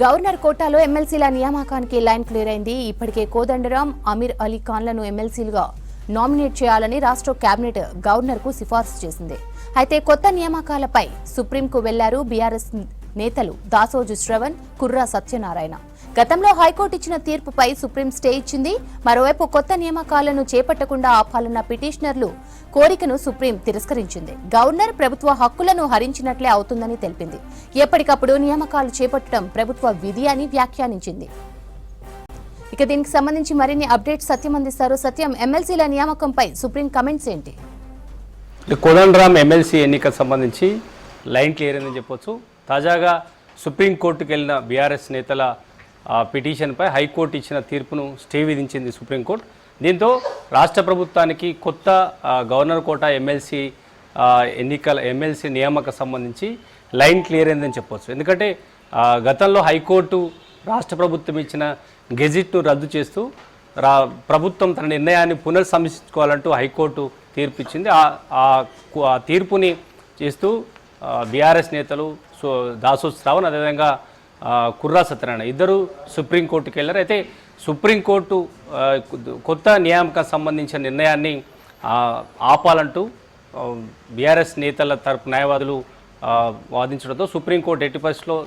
Governor కోటాలో ఎమ్మెల్సీల నియామకానికి line clear అయింది. ఇప్పటికే కోదండరాం, అమీర్ అలీ ఖాన్లను ఎమ్మెల్సీలుగా నామినేట్ చేయాలని రాష్ట్ర కేబినెట్ గవర్నర్కు సిఫార్సు చేసింది. అయితే కొత్త నియామకాలపై సుప్రీంకు వెళ్లారు బీఆర్ఎస్ నేతలు దాసోజు శ్రవణ్, కుర్రా సత్యనారాయణ. గతంలో హైకోర్టు ఇచ్చిన తీర్పుపై సుప్రీం స్టే ఇచ్చింది. మరోవైపు కొత్త నియామకాలను చేపట్టకుండా ఆపాలన్న పిటిషనర్లు కోరికను సుప్రీం తిరస్కరించింది. గవర్నర్ ప్రభుత్వ హక్కులను హరించినట్లే అవుతుందని తెలిపింది. ఎప్పటికప్పుడు నియామకాలు చేపట్టడం ప్రభుత్వ విధి అని వ్యాఖ్యానించింది. ఇక దీనికి సంబంధించి మరిన్ని అప్డేట్స్ సత్యం అందిస్తారు. సత్యం, ఎమ్మెల్సీల నియామకంపై సుప్రీం కమెంట్స్ ఏంటి? కోదండరాం ఎమ్మెల్సీ ఎన్నికకు సంబంధించి లైన్ క్లియర్ అని చెప్పొచ్చు. తాజాగా సుప్రీంకోర్టుకు వెళ్ళిన బీఆర్ఎస్ నేతల పిటిషన్పై హైకోర్టు ఇచ్చిన తీర్పును స్టే విధించింది సుప్రీంకోర్టు. దీంతో రాష్ట్ర ప్రభుత్వానికి కొత్త గవర్నర్ కోటా ఎమ్మెల్సీ నియామక సంబంధించి లైన్ క్లియర్ అయిందని చెప్పవచ్చు. ఎందుకంటే గతంలో హైకోర్టు రాష్ట్ర ప్రభుత్వం ఇచ్చిన గెజిట్ను రద్దు చేస్తూ ప్రభుత్వం తన నిర్ణయాన్ని పునర్సమీక్షించుకోవాలంటూ హైకోర్టు తీర్పు ఇచ్చింది. ఆ తీర్పుని చేస్తూ బీఆర్ఎస్ నేతలు దాసోజు శ్రవణ్, అదేవిధంగా కుర్రా సత్యనారాయణ ఇద్దరు సుప్రీంకోర్టుకు వెళ్ళారు. అయితే సుప్రీంకోర్టు కొత్త నియామకం సంబంధించిన నిర్ణయాన్ని ఆపాలంటూ బీఆర్ఎస్ నేతల తరపు న్యాయవాదులు వాదించడంతో సుప్రీంకోర్టు ఎట్టి పరిస్థితుల్లో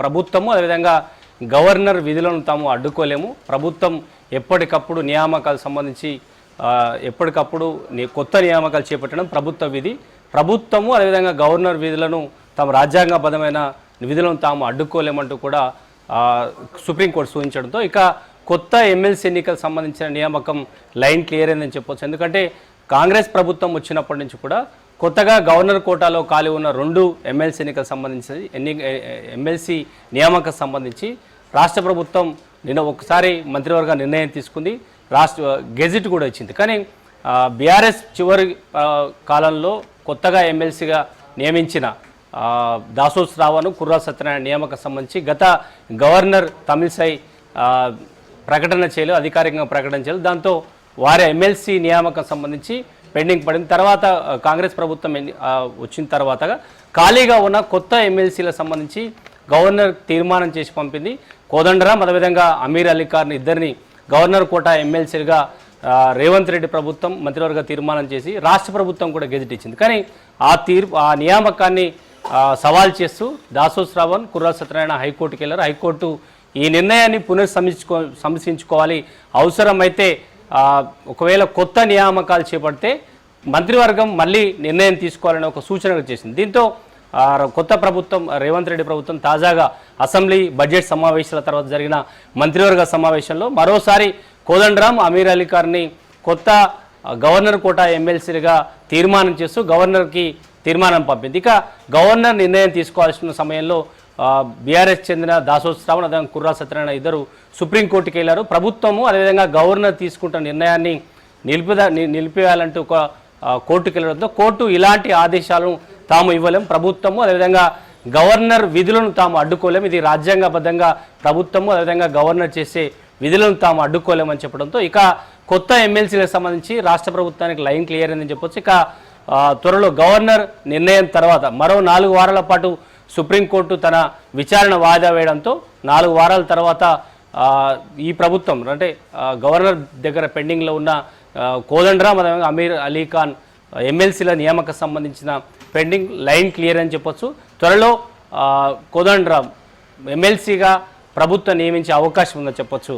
ప్రభుత్వము అదేవిధంగా గవర్నర్ విధులను తాము అడ్డుకోలేము, ప్రభుత్వం ఎప్పటికప్పుడు నియామకాలు సంబంధించి ఎప్పటికప్పుడు కొత్త నియామకాలు చేపట్టడం ప్రభుత్వ విధి, ప్రభుత్వము అదేవిధంగా గవర్నర్ విధులను తమ రాజ్యాంగబద్ధమైన విధులను తాము అడ్డుకోలేమంటూ కూడా సుప్రీంకోర్టు సూచించడంతో ఇక కొత్త ఎమ్మెల్సీ ఎన్నికలకు సంబంధించిన నియామకం లైన్ క్లియర్ అయిందని చెప్పవచ్చు. ఎందుకంటే కాంగ్రెస్ ప్రభుత్వం వచ్చినప్పటి నుంచి కూడా కొత్తగా గవర్నర్ కోటాలో ఖాళీ ఉన్న 2 ఎమ్మెల్సీ ఎన్నికలకు సంబంధించి ఎమ్మెల్సీ నియామకం సంబంధించి రాష్ట్ర ప్రభుత్వం నిన్న ఒకసారి మంత్రివర్గ నిర్ణయం తీసుకుంది, గెజిట్ కూడా ఇచ్చింది. కానీ బీఆర్ఎస్ చివరి కాలంలో కొత్తగా ఎమ్మెల్సీగా నియమించిన దాసోజు శ్రవణ్, కుర్రా సత్యనారాయణ నియామకం సంబంధించి గత గవర్నర్ తమిళసై ప్రకటన చేయలేదు, అధికారికంగా ప్రకటన చేయలేదు. దాంతో వారి ఎమ్మెల్సీ నియామకం సంబంధించి పెండింగ్ పడింది. తర్వాత కాంగ్రెస్ ప్రభుత్వం వచ్చిన తర్వాత ఖాళీగా ఉన్న కొత్త ఎమ్మెల్సీలకు సంబంధించి గవర్నర్ తీర్మానం చేసి పంపింది. కోదండరాం అదేవిధంగా అమీర్ అలీ ఖాన్ ఇద్దరిని గవర్నర్ కోటా ఎమ్మెల్సీలుగా రేవంత్ రెడ్డి ప్రభుత్వం మంత్రివర్గ తీర్మానం చేసి రాష్ట్ర ప్రభుత్వం కూడా గెజిట్ ఇచ్చింది. కానీ ఆ నియామకాన్ని సవాల్ చేస్తూ దాసోజు శ్రవణ్, కుర్రా సత్యనారాయణ హైకోర్టుకి వెళ్ళారు. హైకోర్టు ఈ నిర్ణయాన్ని సమీక్షించుకోవాలి, అవసరమైతే ఒకవేళ కొత్త నియామకాలు చేపడితే మంత్రివర్గం మళ్ళీ నిర్ణయం తీసుకోవాలని ఒక సూచన చేసింది. దీంతో కొత్త ప్రభుత్వం రేవంత్ రెడ్డి ప్రభుత్వం తాజాగా అసెంబ్లీ బడ్జెట్ సమావేశాల తర్వాత జరిగిన మంత్రివర్గ సమావేశంలో మరోసారి కోదండరాం, అమీర్ అలీ ఖాన్ని కొత్త గవర్నర్ కోటా ఎమ్మెల్సీలుగా తీర్మానం చేస్తూ గవర్నర్కి తీర్మానం పంపింది. ఇక గవర్నర్ నిర్ణయం తీసుకోవాల్సిన సమయంలో బీఆర్ఎస్ చెందిన దాసోజు శ్రవణ్ అదే కుర్రా సత్యనారాయణ ఇద్దరు సుప్రీంకోర్టుకి వెళ్ళారు. ప్రభుత్వము అదేవిధంగా గవర్నర్ తీసుకుంటున్న నిర్ణయాన్ని నిలిపివేయాలంటూ ఒక కోర్టుకు వెళ్ళడంతో కోర్టు ఇలాంటి ఆదేశాలను తాము ఇవ్వలేం, ప్రభుత్వము అదేవిధంగా గవర్నర్ విధులను తాము అడ్డుకోలేము, ఇది రాజ్యాంగబద్ధంగా ప్రభుత్వము అదేవిధంగా గవర్నర్ చేసే విధులను తాము అడ్డుకోలేమని చెప్పడంతో ఇక కొత్త ఎమ్మెల్సీలకు సంబంధించి రాష్ట్ర ప్రభుత్వానికి లైన్ క్లియర్ అని చెప్పొచ్చు. ఇక త్వరలో గవర్నర్ నిర్ణయం తర్వాత మరో 4 వారాల పాటు సుప్రీంకోర్టు తన విచారణ వాయిదా వేయడంతో 4 వారాల తర్వాత ఈ ప్రభుత్వం అంటే గవర్నర్ దగ్గర పెండింగ్లో ఉన్న కోదండరాం అదేవిధంగా అమీర్ అలీ ఖాన్ ఎమ్మెల్సీల నియామక సంబంధించిన పెండింగ్ లైన్ క్లియర్ అని చెప్పొచ్చు. త్వరలో కోదండరాం ఎమ్మెల్సీగా ప్రభుత్వం నియమించే అవకాశం ఉందని చెప్పొచ్చు.